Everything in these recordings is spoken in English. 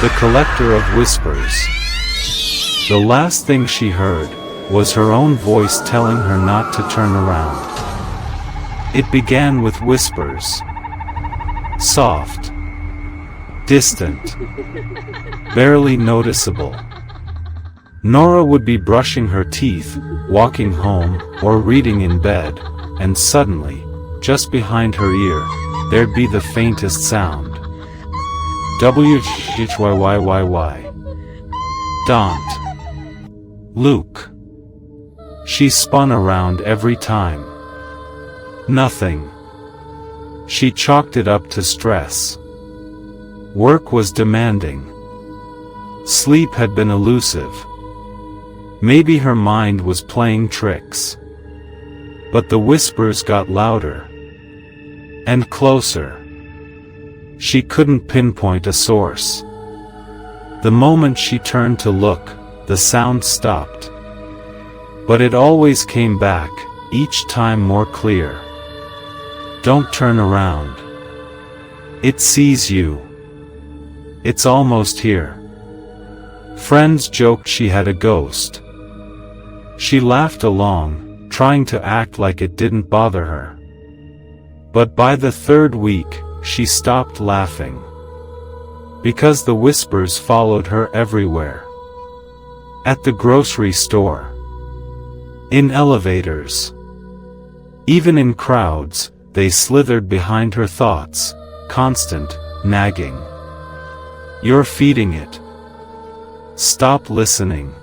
the collector of whispers. The last thing she heard was her own voice telling her not to turn around. It began with whispers. Soft. Distant. Barely noticeable. Nora would be brushing her teeth, walking home, or reading in bed, and suddenly, just behind her ear, there'd be the faintest sound. W-H-Y-Y-Y-Y. Don't. Luke. She spun around every time. Nothing. She chalked it up to stress. Work was demanding. Sleep had been elusive. Maybe her mind was playing tricks. But the whispers got louder. And closer. She couldn't pinpoint a source. The moment she turned to look, the sound stopped. But it always came back, each time more clear. Don't turn around. It sees you. It's almost here. Friends joked she had a ghost. She laughed along, trying to act like it didn't bother her. But by the third week, she stopped laughing. Because the whispers followed her everywhere. At the grocery store. In elevators. Even in crowds, they slithered behind her thoughts, constant, nagging. You're feeding it. Stop listening.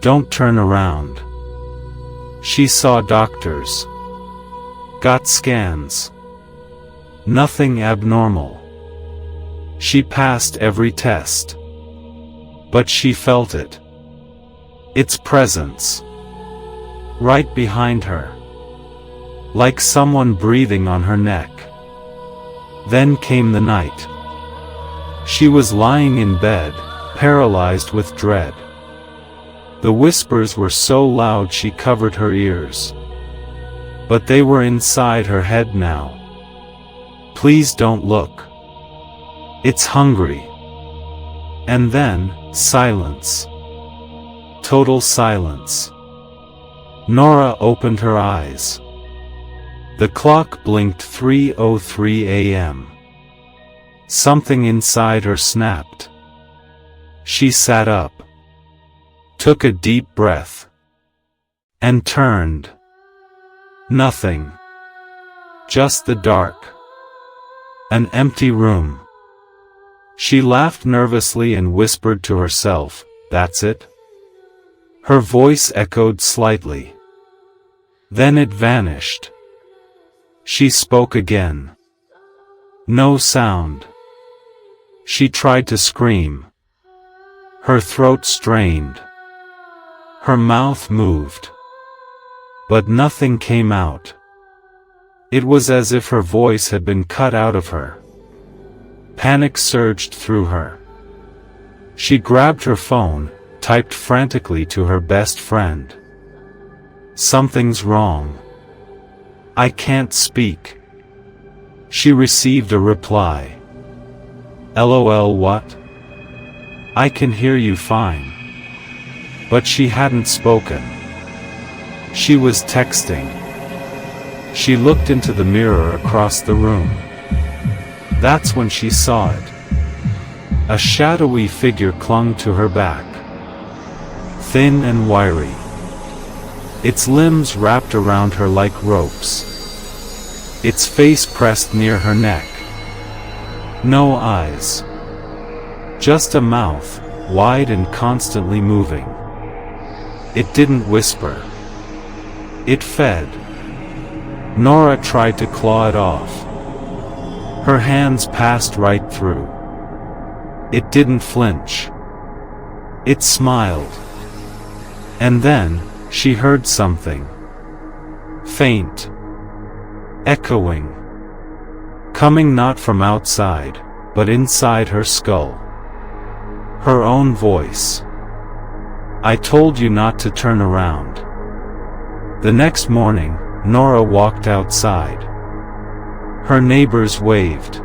Don't turn around. She saw doctors. Got scans. Nothing abnormal. She passed every test. But she felt it. Its presence. Right behind her. Like someone breathing on her neck. Then came the night. She was lying in bed, paralyzed with dread. The whispers were so loud she covered her ears. But they were inside her head now. Please don't look. It's hungry. And then, silence. Total silence. Nora opened her eyes. The clock blinked 3:03 a.m. Something inside her snapped. She sat up. Took a deep breath. And turned. Nothing. Just the dark. An empty room. She laughed nervously and whispered to herself, "That's it?" Her voice echoed slightly. Then it vanished. She spoke again. No sound. She tried to scream. Her throat strained. Her mouth moved. But nothing came out. It was as if her voice had been cut out of her. Panic surged through her. She grabbed her phone, typed frantically to her best friend. Something's wrong. I can't speak. She received a reply. LOL what? I can hear you fine. But she hadn't spoken. She was texting. She looked into the mirror across the room. That's when she saw it. A shadowy figure clung to her back. Thin and wiry. Its limbs wrapped around her like ropes. Its face pressed near her neck. No eyes. Just a mouth, wide and constantly moving. It didn't whisper. It fed. Nora tried to claw it off. Her hands passed right through. It didn't flinch. It smiled. And then, she heard something. Faint. Echoing. Coming not from outside, but inside her skull. Her own voice. I told you not to turn around. The next morning, Nora walked outside. Her neighbors waved.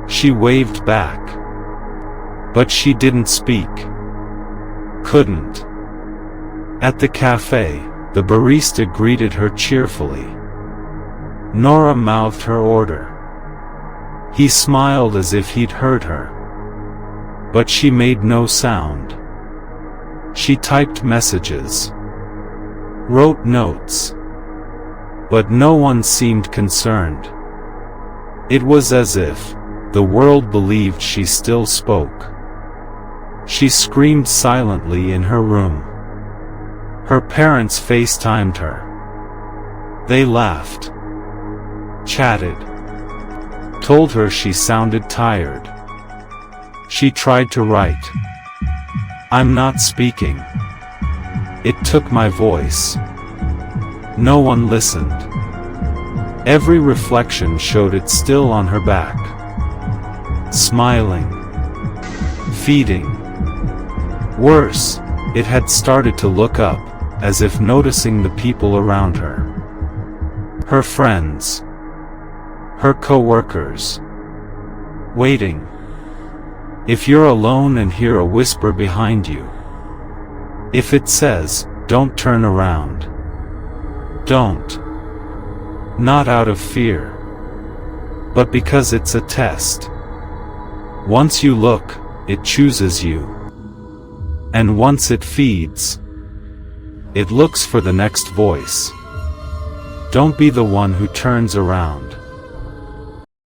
She waved back. But she didn't speak. Couldn't. At the cafe, the barista greeted her cheerfully. Nora mouthed her order. He smiled as if he'd heard her. But she made no sound. She typed messages, wrote notes, but no one seemed concerned. It was as if the world believed she still spoke. She screamed silently in her room. Her parents FaceTimed her. They laughed, chatted, told her she sounded tired. She tried to write, "I'm not speaking." It took my voice. No one listened. Every reflection showed it still on her back. Smiling. Feeding. Worse, it had started to look up, as if noticing the people around her. Her friends. Her co-workers. Waiting. If you're alone and hear a whisper behind you. If it says, "Don't turn around." Don't. Not out of fear. But because it's a test. Once you look, it chooses you. And once it feeds, it looks for the next voice. Don't be the one who turns around.